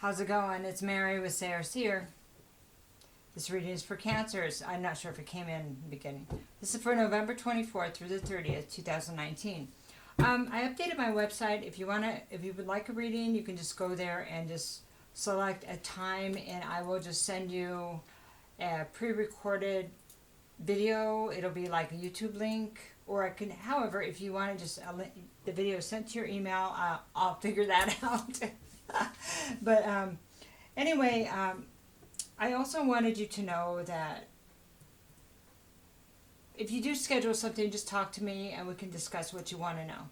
How's it going? It's Mary with Sayre Seer. This reading is for Cancers. I'm not sure if it came in the beginning. This is for November 24th through the 30th, 2019. I updated my website. If you would like a reading, you can just go there and just select a time, and I will just send you a pre-recorded video. It'll be like a YouTube link, or I can. However, if you want to just the video sent to your email, I'll figure that out. But anyway, I also wanted you to know that if you do schedule something, just talk to me and we can discuss what you want to know.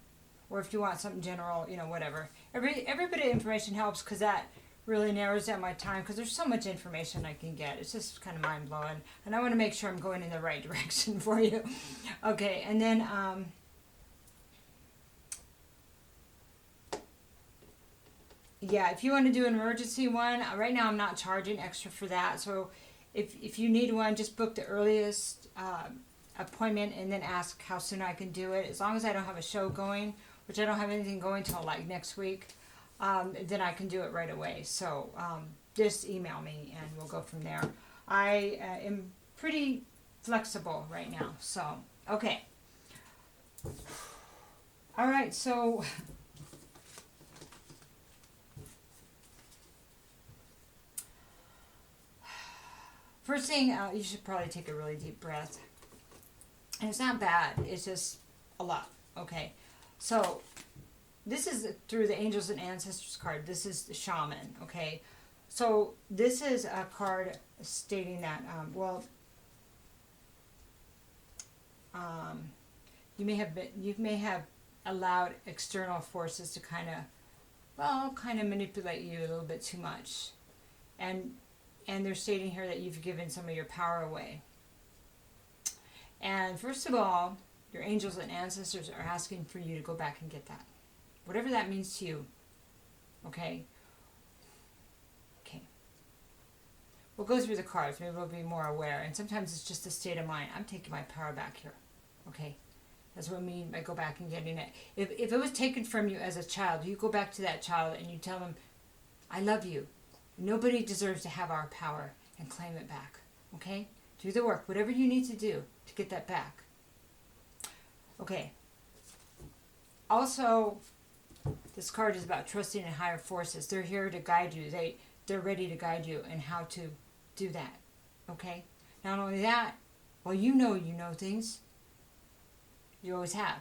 Or if you want something general, whatever. Every bit of information helps, because that really narrows down my time, because there's so much information I can get. It's just kind of mind-blowing. And I want to make sure I'm going in the right direction for you. Okay, and then yeah, if you want to do an emergency one, right now I'm not charging extra for that. So if you need one, just book the earliest appointment and then ask how soon I can do it. As long as I don't have a show going, which I don't have anything going till like next week, then I can do it right away. So just email me and we'll go from there. I am pretty flexible right now. So, okay. All right, so first thing, you should probably take a really deep breath. And it's not bad, it's just a lot. Okay, so this is through the Angels and Ancestors card. This is the Shaman, okay? So this is a card stating that, you may have allowed external forces to kind of manipulate you a little bit too much. And they're stating here that you've given some of your power away. And first of all, your angels and ancestors are asking for you to go back and get that. Whatever that means to you. Okay? Okay. We'll go through the cards. Maybe we'll be more aware. And sometimes it's just a state of mind. I'm taking my power back here. Okay? That's what I mean by go back and getting it. If it was taken from you as a child, you go back to that child and you tell them, I love you. Nobody deserves to have our power, and claim it back. Okay? Do the work. Whatever you need to do to get that back. Okay. Also, this card is about trusting in higher forces. They're here to guide you. They're ready to guide you in how to do that. Okay? Not only that, well, you know things. You always have.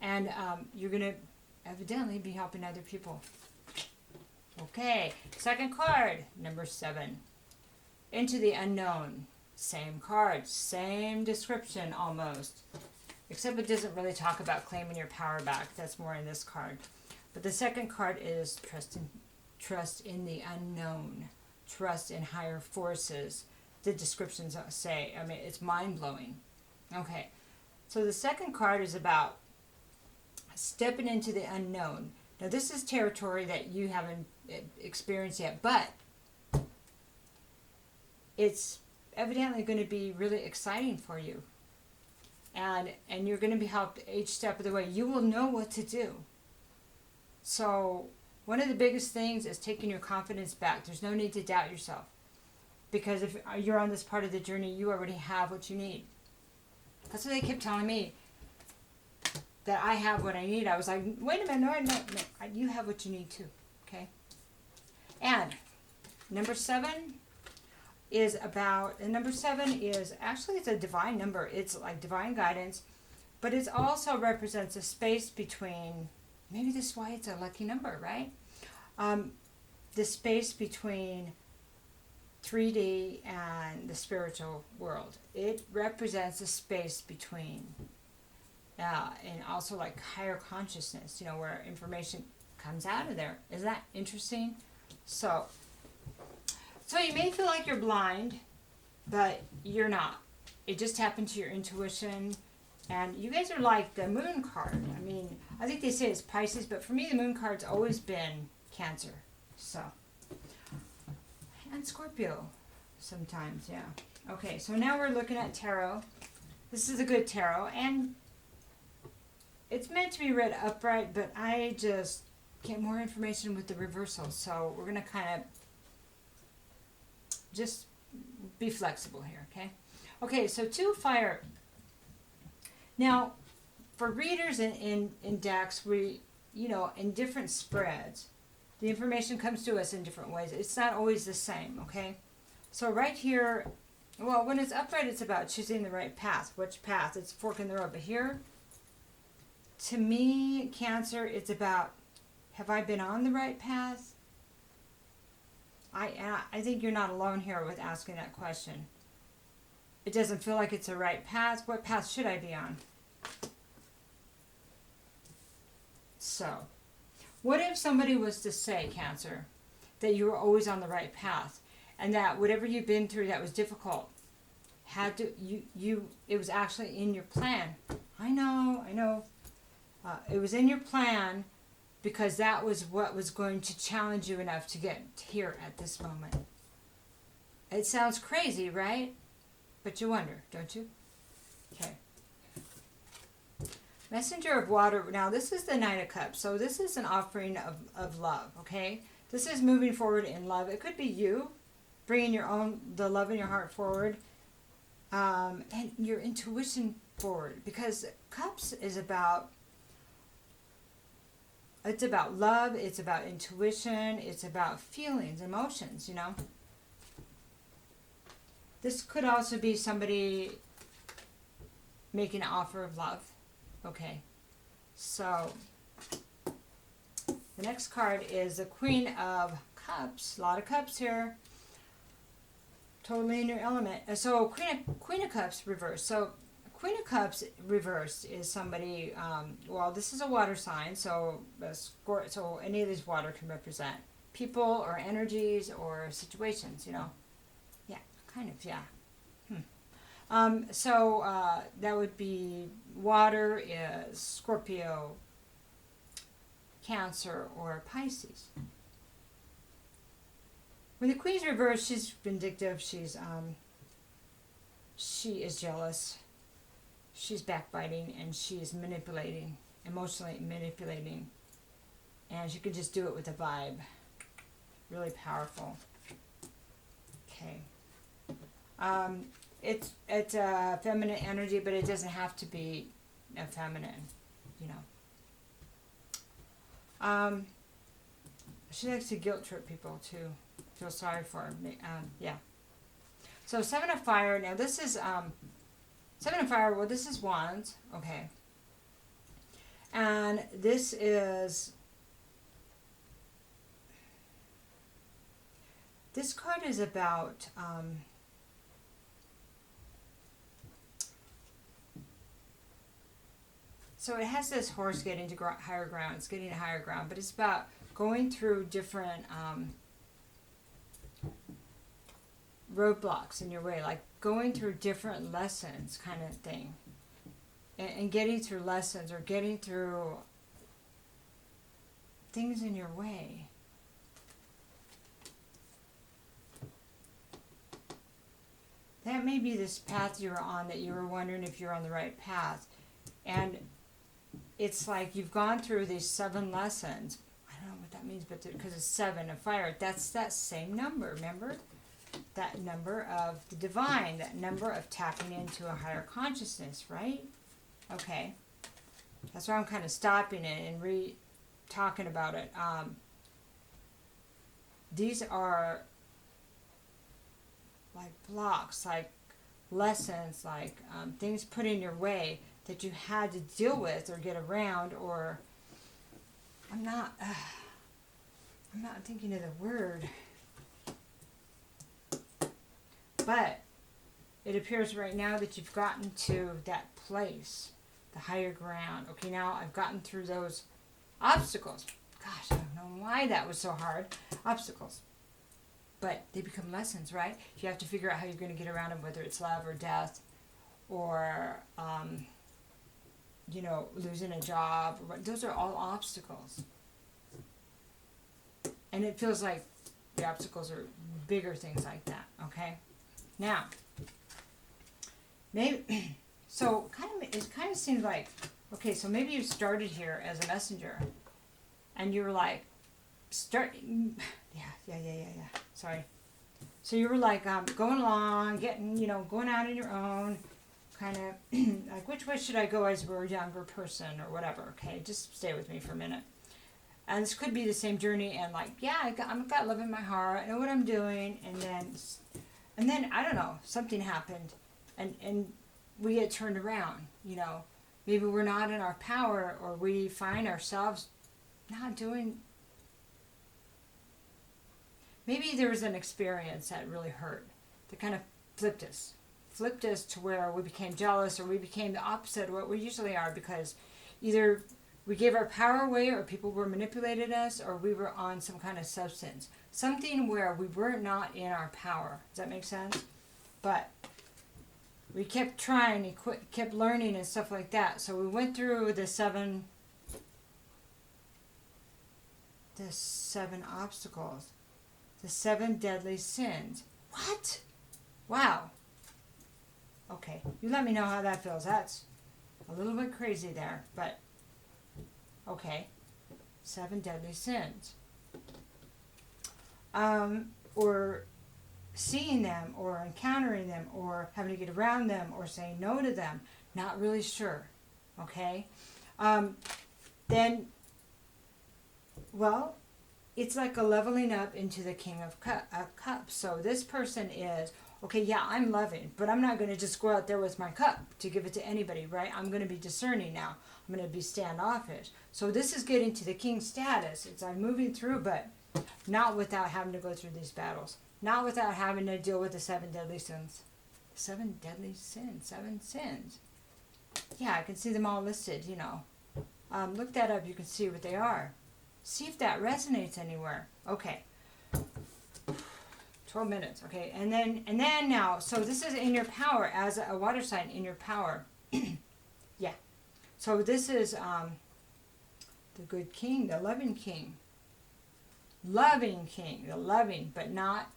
And you're going to evidently be helping other people. Okay, second card, number 7. Into the unknown. Same card, same description almost. Except it doesn't really talk about claiming your power back. That's more in this card. But the second card is trust in the unknown. Trust in higher forces. The descriptions say, it's mind-blowing. Okay, so the second card is about stepping into the unknown. Now this is territory that you haven't experienced yet, but it's evidently going to be really exciting for you. And you're going to be helped each step of the way. You will know what to do. So one of the biggest things is taking your confidence back. There's no need to doubt yourself. Because if you're on this part of the journey, you already have what you need. That's what they kept telling me. That I have what I need. I was like, wait a minute, no, you have what you need too, okay? And number 7 is actually it's a divine number. It's like divine guidance, but it also represents a space between, maybe this is why it's a lucky number, right? The space between 3D and the spiritual world. It represents a space between and also like higher consciousness, where information comes out of there. Isn't that interesting? So you may feel like you're blind, but you're not. It just happened to your intuition. And you guys are like the moon card. I think they say it's Pisces, but for me the moon card's always been Cancer. So, and Scorpio sometimes, yeah. Okay, so now we're looking at tarot. This is a good tarot, and it's meant to be read upright, but I just get more information with the reversal. So we're going to kind of just be flexible here, okay? Okay, so 2 fire. Now, for readers in decks, we, in different spreads, the information comes to us in different ways. It's not always the same, okay? So right here, well, when it's upright, it's about choosing the right path. Which path? It's a fork in the road. But here, to me, Cancer, it's about, have I been on the right path? I think you're not alone here with asking that question. It doesn't feel like it's the right path. What path should I be on? So, what if somebody was to say, Cancer, that you were always on the right path, and that whatever you've been through that was difficult, it was actually in your plan? I know. It was in your plan because that was what was going to challenge you enough to get here at this moment. It sounds crazy, right? But you wonder, don't you? Okay. Messenger of Water. Now, this is the Knight of Cups. So this is an offering of love, okay? This is moving forward in love. It could be you bringing the love in your heart forward, and your intuition forward. Because Cups is about, it's about love, it's about intuition, it's about feelings, emotions, This could also be somebody making an offer of love. Okay, so the next card is the Queen of Cups. A lot of cups here. Totally in your element. So Queen of Cups reversed. So Queen of Cups reversed is somebody. Well, this is a water sign, so so any of these water can represent people or energies or situations. Yeah, kind of. Yeah. So that would be water is Scorpio, Cancer, or Pisces. When the Queen's reversed, she's vindictive. She is jealous. She's backbiting, and she is manipulating, emotionally manipulating, and she can just do it with a vibe. Really powerful. Okay. It's a feminine energy, but it doesn't have to be a feminine, She likes to guilt trip people too. Feel sorry for her. Yeah. So 7 of Fire. Now this is 7 of Fire. Well, this is Wands. Okay. And this is. This card is about. So it has this horse getting to higher ground. It's getting to higher ground, but it's about going through different roadblocks in your way, like going through different lessons kind of thing. And getting through lessons or getting through things in your way. That may be this path you were on that you were wondering if you're on the right path. And it's like you've gone through these 7 lessons. I don't know what that means, but because it's 7 of Fire, that's that same number, remember? That number of the divine, that number of tapping into a higher consciousness, right? Okay. That's why I'm kind of stopping it and talking about it. These are like blocks, like lessons, like things put in your way that you had to deal with or get around, or I'm not thinking of the word, but it appears right now that you've gotten to that place, the higher ground. Okay, now I've gotten through those obstacles. Gosh, I don't know why that was so hard. Obstacles. But they become lessons, right? You have to figure out how you're going to get around them, whether it's love or death or losing a job. Those are all obstacles. And it feels like the obstacles are bigger things like that, okay? Now, maybe, so it kind of seems like, okay, so maybe you started here as a messenger, and you were like, sorry. So you were like going along, getting, going out on your own, kind of like, which way should I go as we're a younger person or whatever, okay? Just stay with me for a minute. And this could be the same journey, and like, yeah, I've got love in my heart, I know what I'm doing, and then I don't know, something happened, and we get turned around, Maybe we're not in our power, or we find ourselves not doing. Maybe there was an experience that really hurt, that kind of flipped us to where we became jealous, or we became the opposite of what we usually are, because either we gave our power away, or people were manipulated us, or we were on some kind of substance. Something where we were not in our power. Does that make sense? But we kept trying and kept learning and stuff like that. So we went through the seven obstacles. The 7 deadly sins. What? Wow. Okay. You let me know how that feels. That's a little bit crazy there, but okay. 7 deadly sins. Or seeing them, or encountering them, or having to get around them, or saying no to them. Not really sure. Okay? Then, well, it's like a leveling up into the King of Cups. So this person is, okay, yeah, I'm loving, but I'm not going to just go out there with my cup to give it to anybody, right? I'm going to be discerning now. I'm going to be standoffish. So this is getting to the king status. It's I'm moving through, but not without having to go through these battles. Not without having to deal with the 7 deadly sins. 7 deadly sins. 7 sins. Yeah, I can see them all listed, Look that up. You can see what they are. See if that resonates anywhere. Okay. 12 minutes. Okay. And then now, so this is in your power as a water sign, in your power. Yeah. So this is the good king, the loving king. Loving king, the loving, but not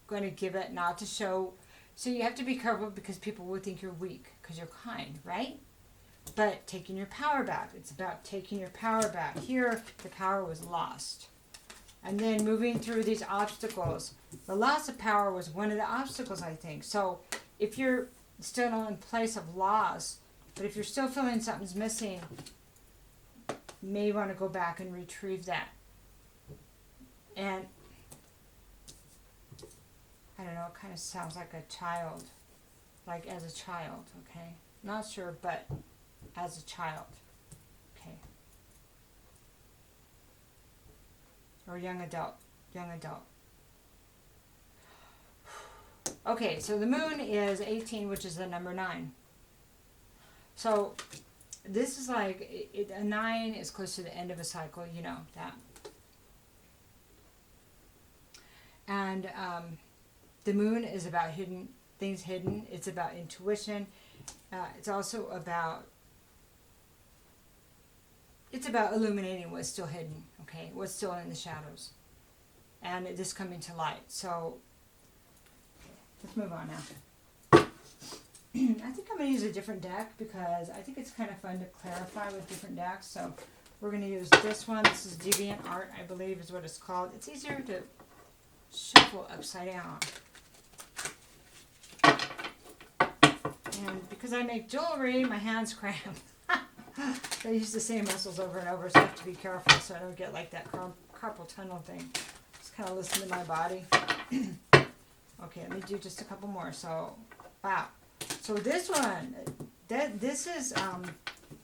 going to give it, not to show. So you have to be careful, because people will think you're weak because you're kind, right? But taking your power back. It's about taking your power back. Here, the power was lost. And then moving through these obstacles. The loss of power was one of the obstacles, I think. So if you're still in place of loss, but if you're still feeling something's missing, you may want to go back and retrieve that. And I don't know, it kind of sounds like a child. Like as a child, okay? Not sure, but as a child. Okay. Or young adult. Okay, so the moon is 18, which is the number 9. So this is like, a 9 is close to the end of a cycle, that. And the moon is about things hidden. It's about intuition. It's also about, illuminating what's still hidden, okay? What's still in the shadows. And this coming to light. So, okay, let's move on now. I think I'm going to use a different deck, because I think it's kind of fun to clarify with different decks. So we're going to use this one. This is Deviant Art, I believe is what it's called. It's easier to shuffle upside down. And because I make jewelry, my hands cramp. I use the same muscles over and over, so I have to be careful so I don't get like that carpal tunnel thing. Just kind of listen to my body. Okay, let me do just a couple more. So, wow. So this one, this is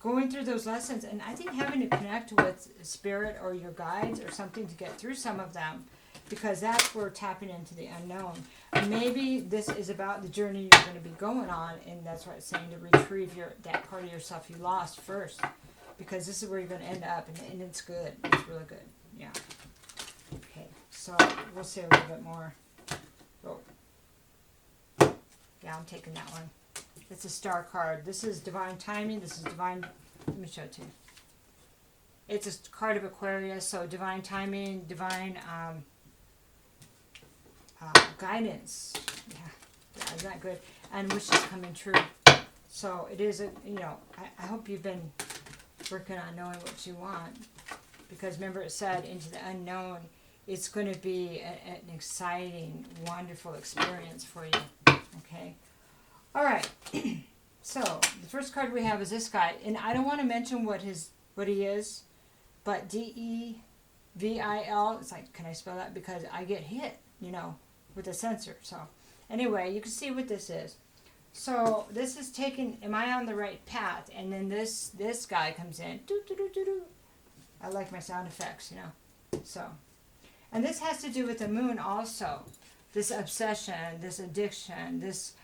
going through those lessons, and I think having to connect with spirit or your guides or something to get through some of them, because that's where tapping into the unknown. Maybe this is about the journey you're going to be going on, and that's why it's saying to retrieve that part of yourself you lost first, because this is where you're going to end up, and it's good. It's really good. Yeah. Okay, so we'll say a little bit more. Oh. Yeah, I'm taking that one. It's a star card. This is divine timing. This is divine. Let me show it to you. It's a card of Aquarius, so divine timing, divine guidance. Yeah, isn't that good? And wishes coming true. So it is I hope you've been working on knowing what you want. because remember it said into the unknown. It's going to be an exciting, wonderful experience for you. Okay? All right. So, the first card we have is this guy. And I don't want to mention what he is, but Devil. It's like, can I spell that? Because I get hit, with a sensor. So, anyway, you can see what this is. So, this is taking, am I on the right path? And then this guy comes in. Doo, doo, doo, doo, doo. I like my sound effects, So, and this has to do with the moon also. This obsession, this addiction, this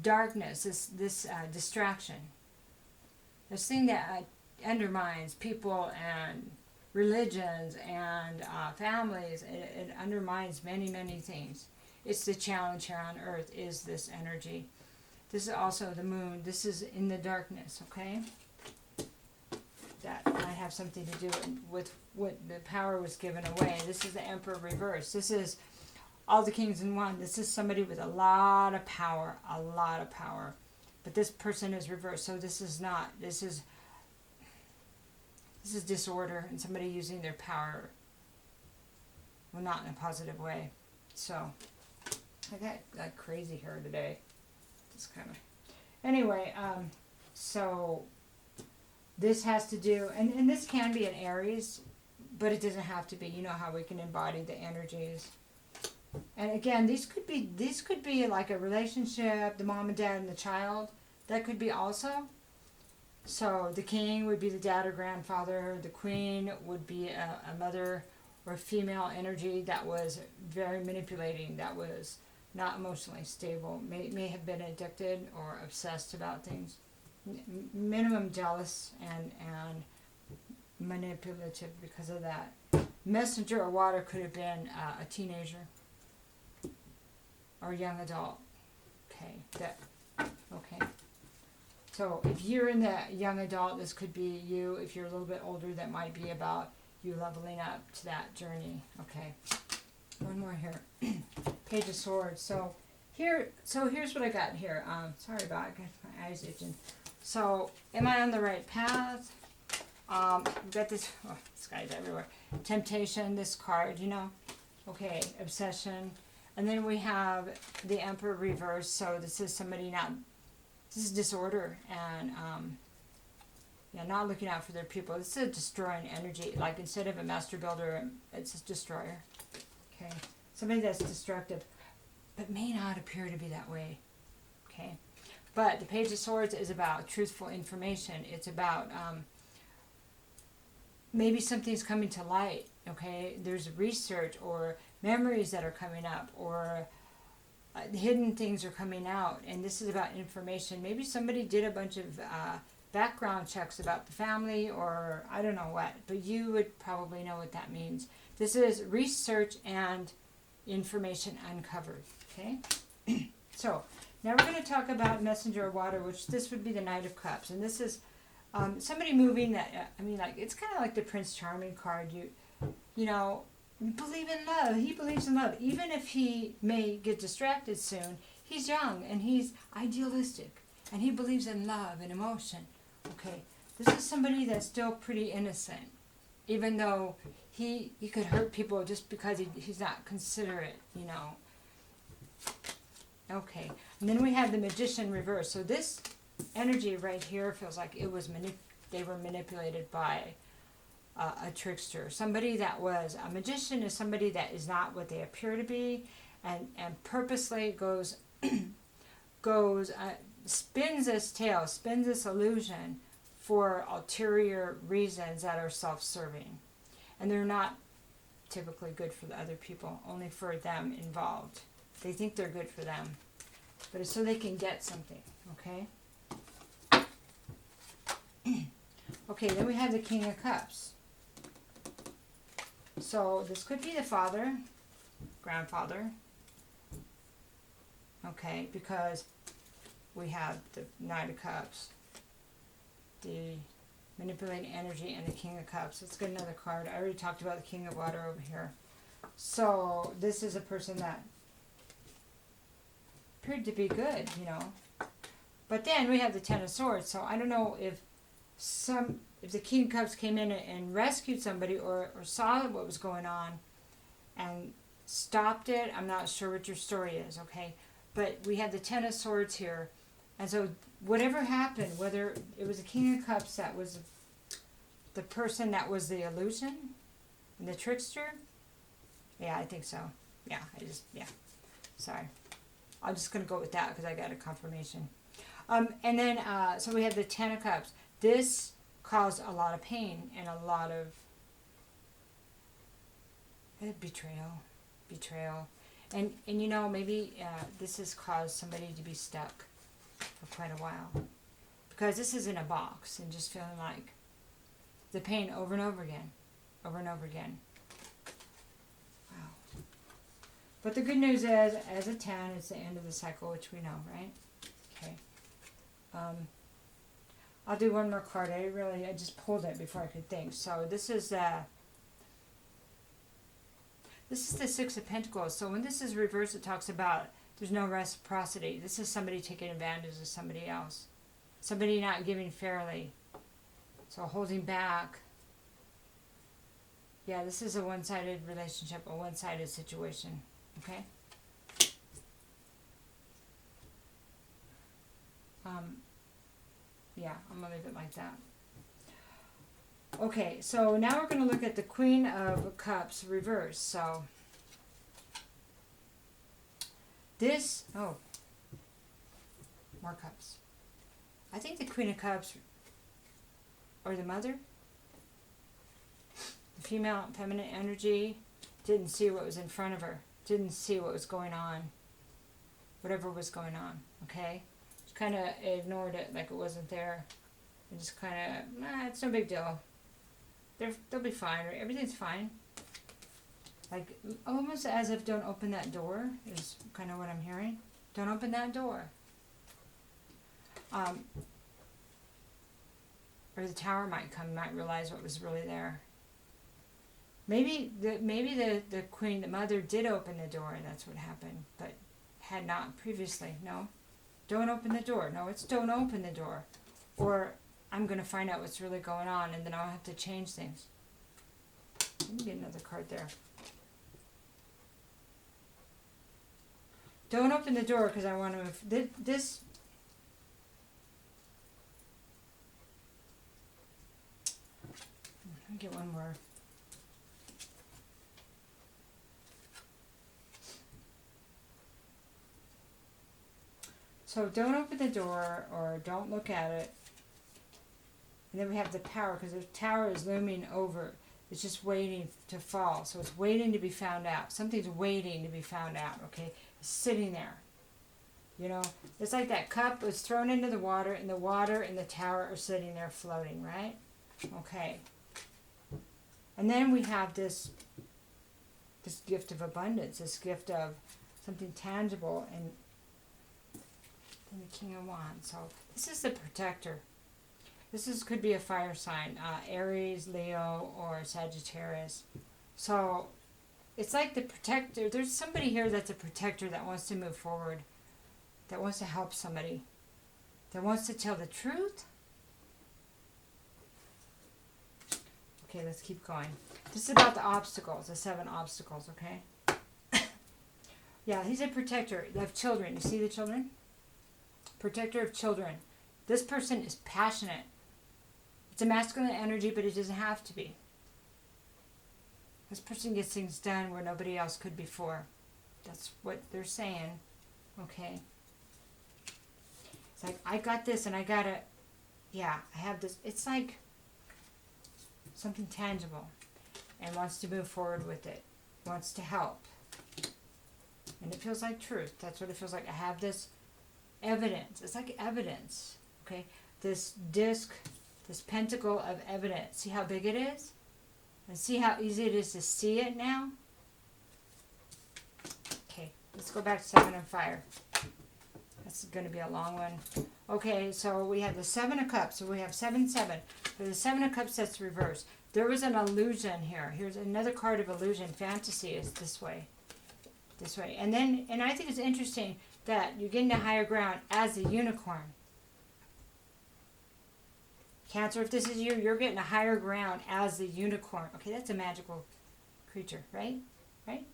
darkness, this distraction. This thing that undermines people and religions and families. It undermines many, many things. It's the challenge here on Earth, is this energy. This is also the moon. This is in the darkness, okay? That might have something to do with what the power was given away. This is the Emperor reverse. This is all the kings in one. This is somebody with a lot of power, But this person is reversed, so this is not. This is disorder and somebody using their power, well, not in a positive way. So, I got like crazy hair today. Just kind of. Anyway, so this has to do, and this can be an Aries, but it doesn't have to be. You know how we can embody the energies. And again, these could be like a relationship, the mom and dad and the child. That could be also. So the king would be the dad or grandfather. The queen would be a mother or female energy that was very manipulating, that was not emotionally stable, may have been addicted or obsessed about things. Minimum jealous and manipulative because of that. Messenger or water could have been a teenager or a young adult. Okay. So if you're in the young adult, this could be you. If you're a little bit older, that might be about you leveling up to that journey. Okay. One more here. Page of Swords. So here's what I got here. Sorry about it. My eyes itching. So am I on the right path? We've got this. Oh, this guy's everywhere. Temptation. This card. Okay. Obsession. And then we have the Emperor reverse. So this is somebody not. This is disorder and not looking out for their people. This is a destroying energy. Like instead of a master builder, it's a destroyer. Okay, somebody that's destructive, but may not appear to be that way. Okay, but the Page of Swords is about truthful information. It's about maybe something's coming to light. Okay, there's research or memories that are coming up or hidden things are coming out, and this is about information. Maybe somebody did a bunch of background checks about the family or I don't know what, but you would probably know what that means. This is research and information uncovered, okay? So, now we're going to talk about Messenger of Water, which this would be the Knight of Cups, and this is somebody moving that, it's kind of like the Prince Charming card. Believe in love. He believes in love. Even if he may get distracted soon, he's young and he's idealistic. And he believes in love and emotion. Okay, this is somebody that's still pretty innocent. Even though he could hurt people just because he's not considerate, Okay, and then we have the Magician reverse. So this energy right here feels like it was they were manipulated by a trickster. Somebody that was a magician is somebody that is not what they appear to be, and purposely goes spins this tale, spins this illusion for ulterior reasons that are self-serving, and they're not typically good for the other people, only for them involved. They think they're good for them, but it's so they can get something. Okay. Okay, then we have the King of Cups. So this could be the father, grandfather. Okay, because we have the Knight of Cups, the manipulating energy, and the King of Cups. Let's get another card. I already talked about the King of Water over here. So this is a person that appeared to be good, But then we have the Ten of Swords. So I don't know if if the King of Cups came in and rescued somebody or saw what was going on and stopped it, I'm not sure what your story is, okay? But we had the Ten of Swords here. And so whatever happened, whether it was the King of Cups that was the person that was the illusion and the trickster, yeah, I think so. Yeah, sorry. I'm just going to go with that because I got a confirmation. And then, so we have the Ten of Cups. This caused a lot of pain and a lot of betrayal. And you know, maybe this has caused somebody to be stuck for quite a while. Because this is in a box and just feeling like the pain over and over again. Over and over again. Wow. But the good news is, as a 10, it's the end of the cycle, which we know, right? Okay. I'll do one more card. I just pulled it before I could think. So this is the Six of Pentacles. So when this is reversed, it talks about there's no reciprocity. This is somebody taking advantage of somebody else. Somebody not giving fairly. So holding back. Yeah, this is a one-sided relationship, a one-sided situation. Okay? Yeah, I'm going to leave it like that. Okay, so now we're going to look at the Queen of Cups reversed. So this, more cups. I think the Queen of Cups, or the Mother, the female, feminine energy, didn't see what was in front of her. Didn't see what was going on. Whatever was going on, okay? Just kind of ignored it like it wasn't there. And just kind of, it's no big deal. They'll be fine, or everything's fine. Like, almost as if don't open that door is kind of what I'm hearing. Don't open that door. Or the Tower might come, might realize what was really there. Maybe the Queen, the Mother, did open the door, and that's what happened, but had not previously. No, don't open the door. No, it's don't open the door, or I'm going to find out what's really going on, and then I'll have to change things. Let me get another card there. Don't open the door because I want to. This. Let me get one more. So don't open the door or don't look at it. And then we have the Tower, because the Tower is looming over. It's just waiting to fall. So it's waiting to be found out. Something's waiting to be found out, okay? It's sitting there. You know, it's like that cup was thrown into the water and the Tower are sitting there floating, right? Okay. And then we have this gift of abundance, this gift of something tangible, and the King of Wands. So this is the Protector. Could be a fire sign, Aries, Leo, or Sagittarius. So it's like the Protector. There's somebody here that's a Protector that wants to move forward, that wants to help somebody, that wants to tell the truth. Okay, let's keep going. This is about the obstacles, the 7 obstacles, okay? Yeah, he's a Protector of children. You see the children? Protector of children. This person is passionate. It's a masculine energy, but it doesn't have to be. This person gets things done where nobody else could before. That's what they're saying. Okay. It's like, I got this and I got it. Yeah, I have this. It's like something tangible, and wants to move forward with it. Wants to help. And it feels like truth. That's what it feels like. I have this evidence. It's like evidence. Okay. This disc, this pentacle of evidence. See how big it is? And see how easy it is to see it now? Okay. Let's go back to 7 and fire. That's going to be a long one. Okay. So we have the 7 of Cups. So we have 7, 7. But the 7 of Cups, that's reversed. There was an illusion here. Here's another card of illusion. Fantasy is this way. This way. And I think it's interesting that you get into higher ground as a unicorn. Cancer, if this is you, you're getting a higher ground as the unicorn. Okay, that's a magical creature, right? Right?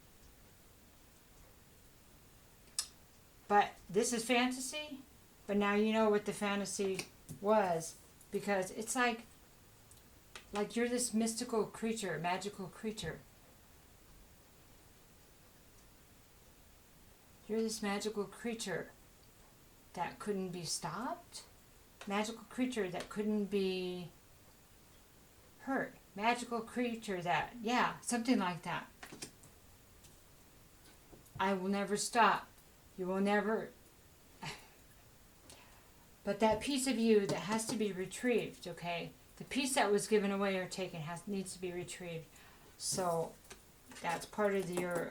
But this is fantasy, but now you know what the fantasy was, because it's like you're this mystical creature, magical creature. You're this magical creature that couldn't be stopped. Magical creature that couldn't be hurt. Magical creature that, yeah, something like that. I will never stop. You will never. But that piece of you that has to be retrieved, okay? The piece that was given away or taken needs to be retrieved. So that's part of your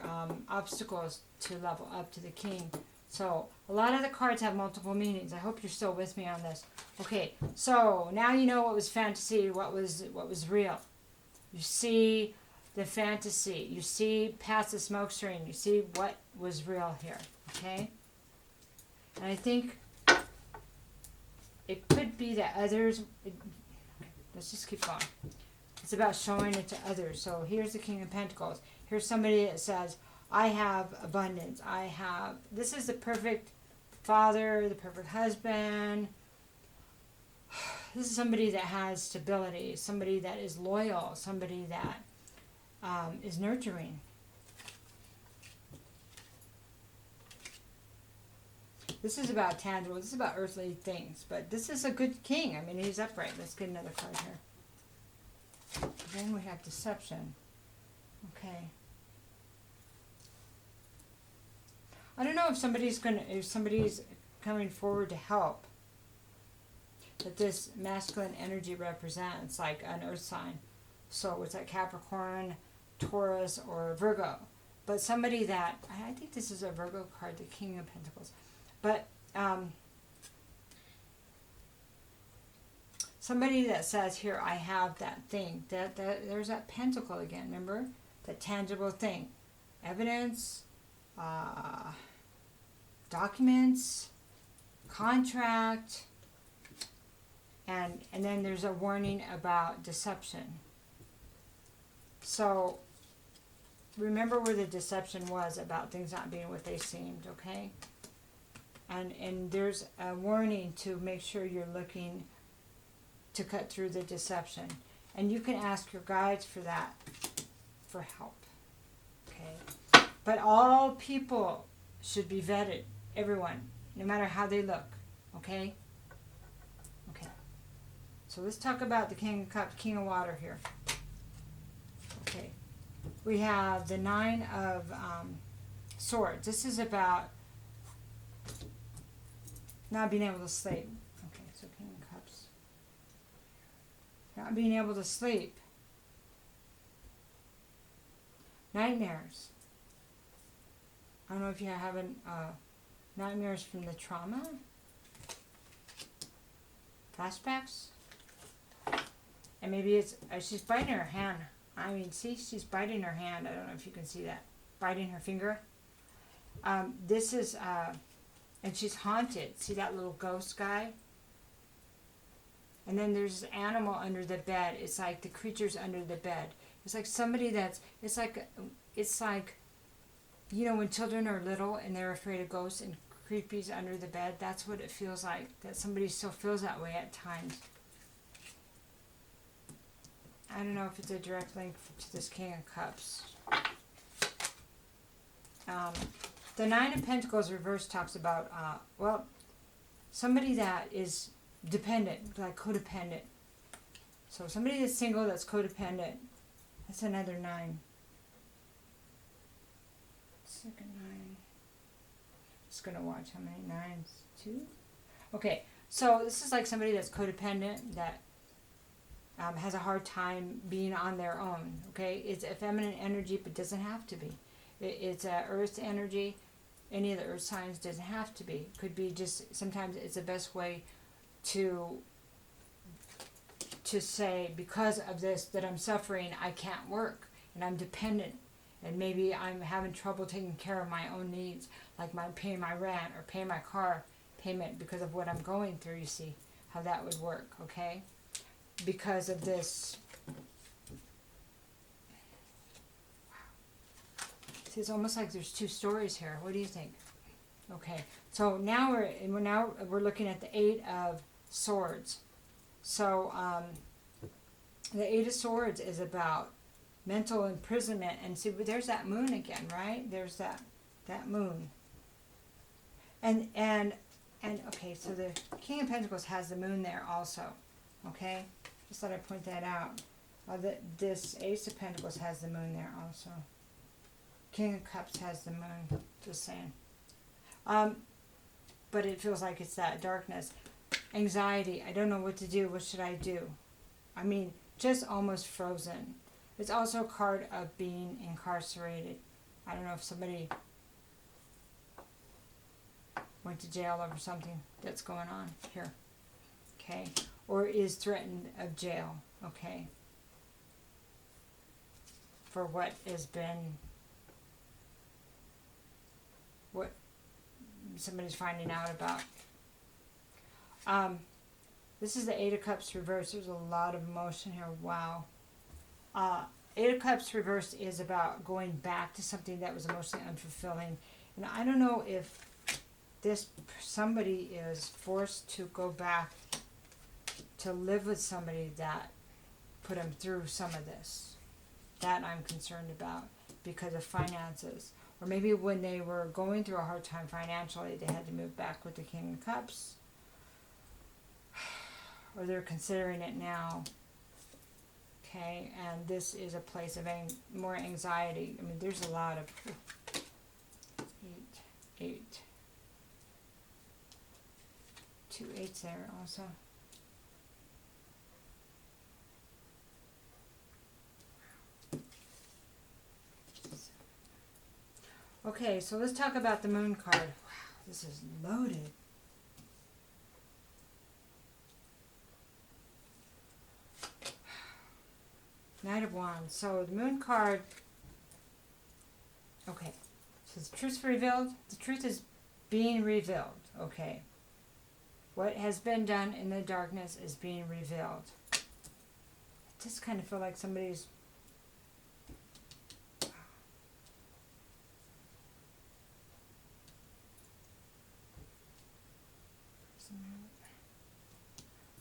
obstacles to level up to the king. So a lot of the cards have multiple meanings. I hope you're still with me on this. Okay, so now you know what was fantasy, what was real. You see the fantasy. You see past the smoke screen. You see what was real here. Okay? And I think it could be that others... let's just keep going. It's about showing it to others. So here's the King of Pentacles. Here's somebody that says, I have abundance. This is the perfect father, the perfect husband. This is somebody that has stability, somebody that is loyal, somebody that is nurturing. This is about tangible. This is about earthly things. But this is a good king. I mean, he's upright. Let's get another card here. Then we have deception. Okay. I don't know if somebody's coming forward to help. That this masculine energy represents, like an earth sign. So it's like Capricorn, Taurus, or Virgo. But somebody that, I think this is a Virgo card, the King of Pentacles. But somebody that says, here, I have that thing. There's that pentacle again, remember? That tangible thing. Evidence, documents, contract, and then there's a warning about deception. So remember where the deception was about things not being what they seemed, okay? And there's a warning to make sure you're looking to cut through the deception. And you can ask your guides for that, for help. Okay? But all people should be vetted. Everyone. No matter how they look. Okay? Okay. So let's talk about the King of Cups, King of Water here. Okay. We have the Nine of Swords. This is about not being able to sleep. Okay, so King of Cups. Not being able to sleep. Nightmares. I don't know if you're having nightmares from the trauma. Flashbacks. And maybe it's, she's biting her hand. I mean, see, she's biting her hand. I don't know if you can see that. Biting her finger. This is... and she's haunted. See that little ghost guy? And then there's an animal under the bed. It's like the creature's under the bed. It's like somebody that's... It's like, you know, when children are little and they're afraid of ghosts and creepies under the bed, that's what it feels like. That somebody still feels that way at times. I don't know if it's a direct link to this King of Cups. The Nine of Pentacles reverse talks about, somebody that is dependent, like codependent. So somebody that's single, that's codependent. That's another 9. Second 9. Just going to watch how many 9s. 2? Okay, so this is like somebody that's codependent, that has a hard time being on their own. Okay, it's a feminine energy, but doesn't have to be. It's a earth energy. Any of the earth signs doesn't have to be. It could be just, sometimes it's the best way to say, because of this, that I'm suffering, I can't work, and I'm dependent, and maybe I'm having trouble taking care of my own needs, like paying my rent or paying my car payment because of what I'm going through. You see how that would work, okay? because of this. See, it's almost like there's two stories here. What do you think? Okay, so now we're looking at the Eight of Swords. So the Eight of Swords is about mental imprisonment, and see, there's that moon again, right? There's that moon, and okay, so the King of Pentacles has the moon there also. Okay, just thought I'd point that out. This Ace of Pentacles has the moon there also. King of Cups has the moon. Just saying. But it feels like it's that darkness. Anxiety. I don't know what to do. What should I do? I mean, just almost frozen. It's also a card of being incarcerated. I don't know if somebody went to jail over something that's going on here. Okay. Or is threatened of jail. Okay. For what has been, what somebody's finding out about. This is the Eight of Cups reversed. There's a lot of emotion here. Wow. Eight of Cups reversed is about going back to something that was emotionally unfulfilling. And I don't know if somebody is forced to go back to live with somebody that put them through some of this. That I'm concerned about because of finances. Or maybe when they were going through a hard time financially, they had to move back with the King of Cups. Or they're considering it now. Okay, and this is a place of more anxiety. I mean, there's a lot of... Eight. 2 8s there also. Okay, so let's talk about the moon card. Wow, this is loaded. Knight of Wands. So the moon card. Okay, so the truth's revealed. The truth is being revealed. Okay. What has been done in the darkness is being revealed. I just kind of feel like somebody's...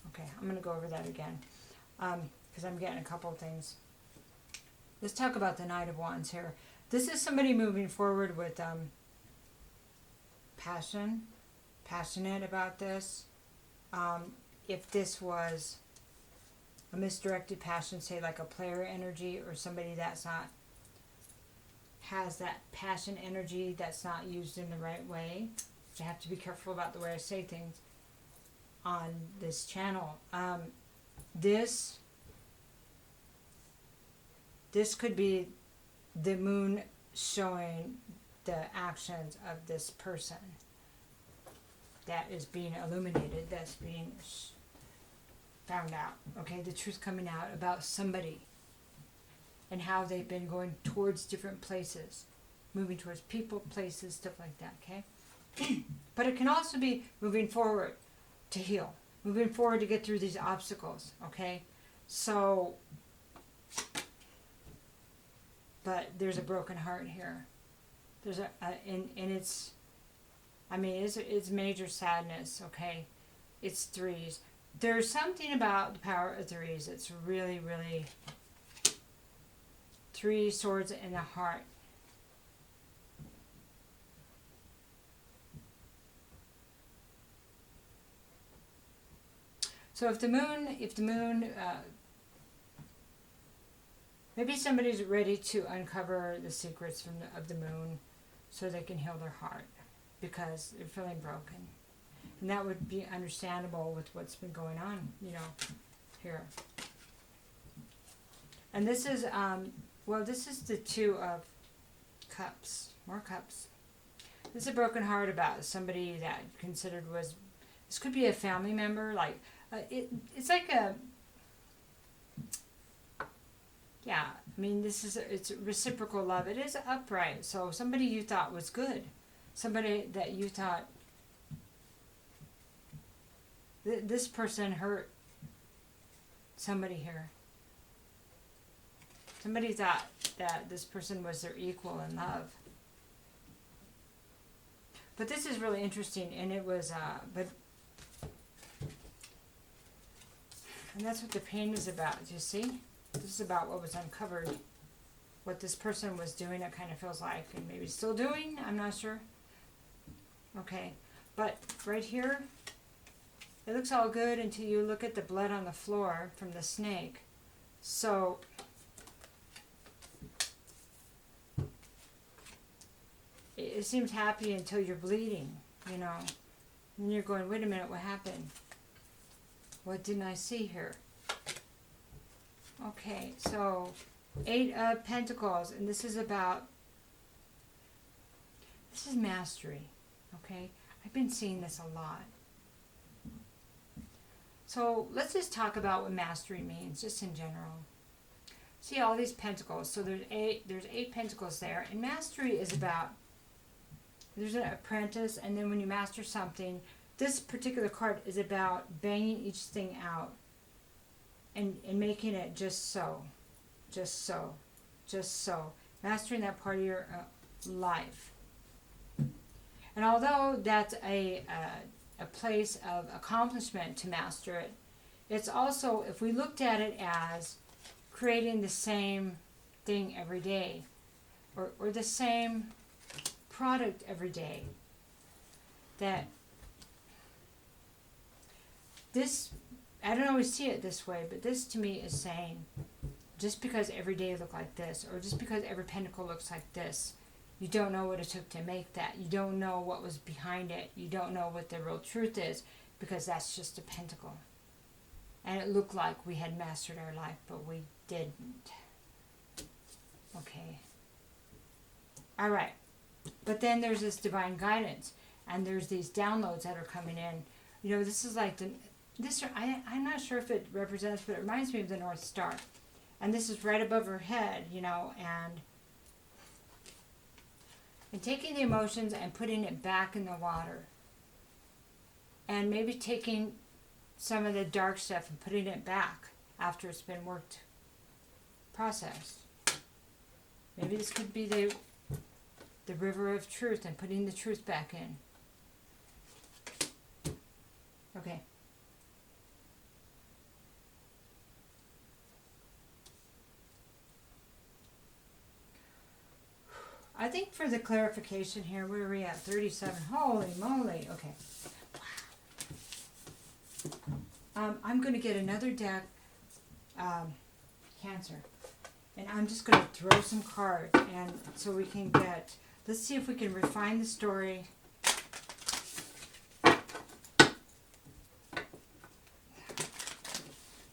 Okay, I'm going to go over that again because I'm getting a couple of things. Let's talk about the Knight of Wands here. This is somebody moving forward with passionate about this. If this was a misdirected passion, say like a player energy or somebody that's not, has that passion energy that's not used in the right way. I have to be careful about the way I say things on this channel. This could be the moon showing the actions of this person that is being illuminated, that's being found out. Okay, the truth coming out about somebody and how they've been going towards different places, moving towards people, places, stuff like that. Okay, but it can also be moving forward to heal, moving forward to get through these obstacles. Okay, so, but there's a broken heart here. There's and it's, I mean, it's major sadness. Okay, it's threes. There's something about the power of threes. It's really, really 3 swords in the heart. So if the moon, maybe somebody's ready to uncover the secrets of the moon so they can heal their heart because they're feeling broken. And that would be understandable with what's been going on, you know, here. And this is, this is the 2 of Cups, more Cups. This is a broken heart about somebody that considered was, this could be a family member, like, it's like a, yeah, I mean, it's reciprocal love. It is upright. So somebody you thought was good, somebody that you thought, this person hurt somebody here. Somebody thought that this person was their equal in love. But this is really interesting, and it was, and that's what the pain is about, you see? This is about what was uncovered, what this person was doing, it kind of feels like, and maybe still doing, I'm not sure. Okay, but right here, it looks all good until you look at the blood on the floor from the snake. So, it seems happy until you're bleeding, you know. And you're going, wait a minute, what happened? What didn't I see here? Okay, so 8 of Pentacles, and this is mastery, okay? I've been seeing this a lot. So let's just talk about what mastery means, just in general. See all these pentacles, so there's eight pentacles there, and mastery is about, there's an apprentice, and then when you master something, this particular card is about banging each thing out and making it just so. Mastering that part of your life. And although that's a place of accomplishment to master it, it's also, if we looked at it as creating the same thing every day, or the same product every day, that this, I don't always see it this way, but this to me is saying, just because every day look like this, or just because every pentacle looks like this, you don't know what it took to make that. You don't know what was behind it. You don't know what the real truth is, because that's just a pentacle. And it looked like we had mastered our life, but we didn't. Okay. All right. But then there's this divine guidance, and there's these downloads that are coming in. You know, this is like I'm not sure if it represents, but it reminds me of the North Star. And this is right above her head, you know, and taking the emotions and putting it back in the water. And maybe taking some of the dark stuff and putting it back after it's been worked, processed. Maybe this could be the river of truth and putting the truth back in. Okay. I think for the clarification here, where are we at? 37. Holy moly. Okay. I'm going to get another deck, Cancer. And I'm just going to throw some cards, and so we can get, let's see if we can refine the story.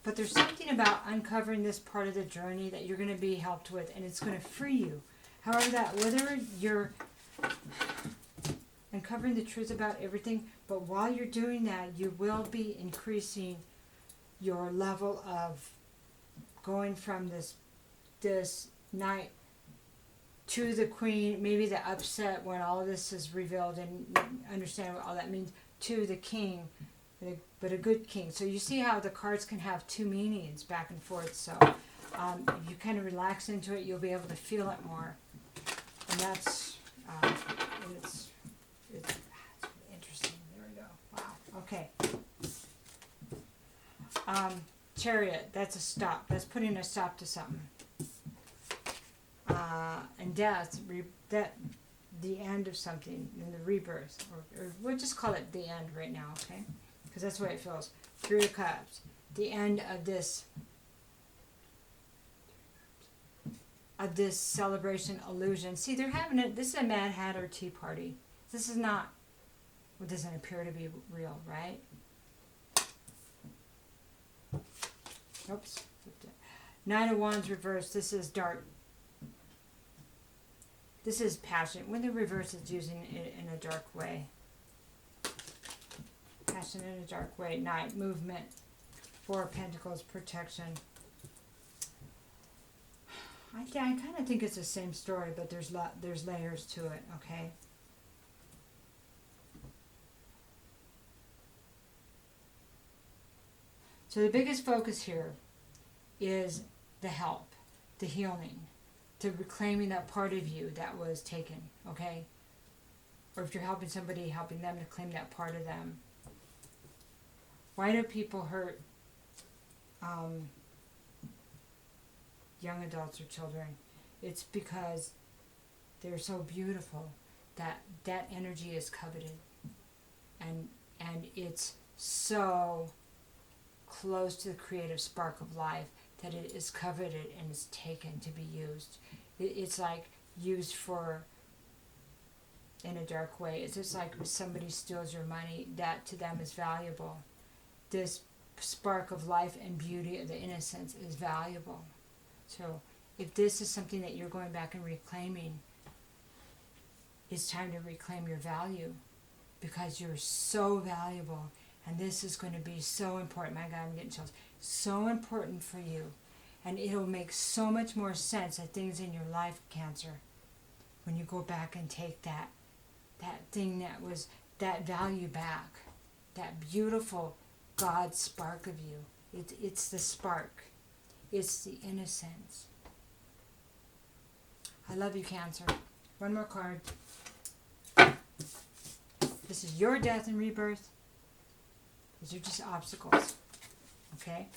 But there's something about uncovering this part of the journey that you're going to be helped with, and it's going to free you. However, whether you're uncovering the truth about everything, but while you're doing that, you will be increasing your level of going from this night to the Queen, maybe the upset when all of this is revealed and understand what all that means, to the King, but a good king. So you see how the cards can have two meanings back and forth. So if you kind of relax into it, you'll be able to feel it more. And that's, it's really interesting. There we go. Wow. Okay. Chariot, that's a stop. That's putting a stop to something. And death, the end of something, and the rebirth. Or we'll just call it the end right now, okay? Because that's the way it feels. 3 of Cups. The end of this celebration illusion. See, they're having it. This is a Mad Hatter tea party. This is not what doesn't appear to be real, right? Oops. 9 of Wands reversed. This is dark. This is passion. When the reverse is using it in a dark way. Passion in a dark way. Knight, movement. 4 of Pentacles, protection. I kind of think it's the same story, but there's layers to it, okay? So the biggest focus here is the help, the healing, to reclaiming that part of you that was taken, okay? Or if you're helping somebody, helping them to claim that part of them. Why do people hurt young adults or children? It's because they're so beautiful that that energy is coveted, and it's so close to the creative spark of life that it is coveted and is taken to be used. It's like used for in a dark way. It's just like if somebody steals your money, that to them is valuable. This spark of life and beauty of the innocence is valuable. So if this is something that you're going back and reclaiming, it's time to reclaim your value, because you're so valuable, and this is going to be so important. My God, I'm getting chills. So important for you, and it'll make so much more sense at things in your life, Cancer, when you go back and take that thing that was that value back, that beautiful God spark of you. It's the spark. It's the innocence. I love you, Cancer. One more card. This is your death and rebirth. These are just obstacles. Okay?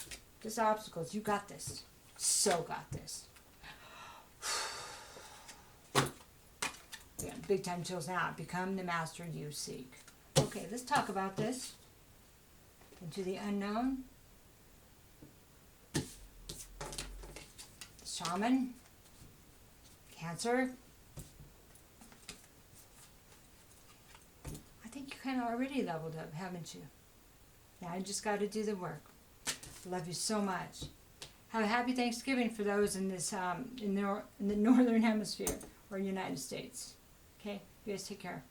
Just obstacles. You got this. So got this. Yeah, big time chills now. Become the master you seek. Okay, let's talk about this. Into the unknown. Shaman. Cancer. I think you kind of already leveled up, haven't you? Now I just got to do the work. Love you so much. Have a happy Thanksgiving for those in this in the northern hemisphere or United States. Okay, you guys take care.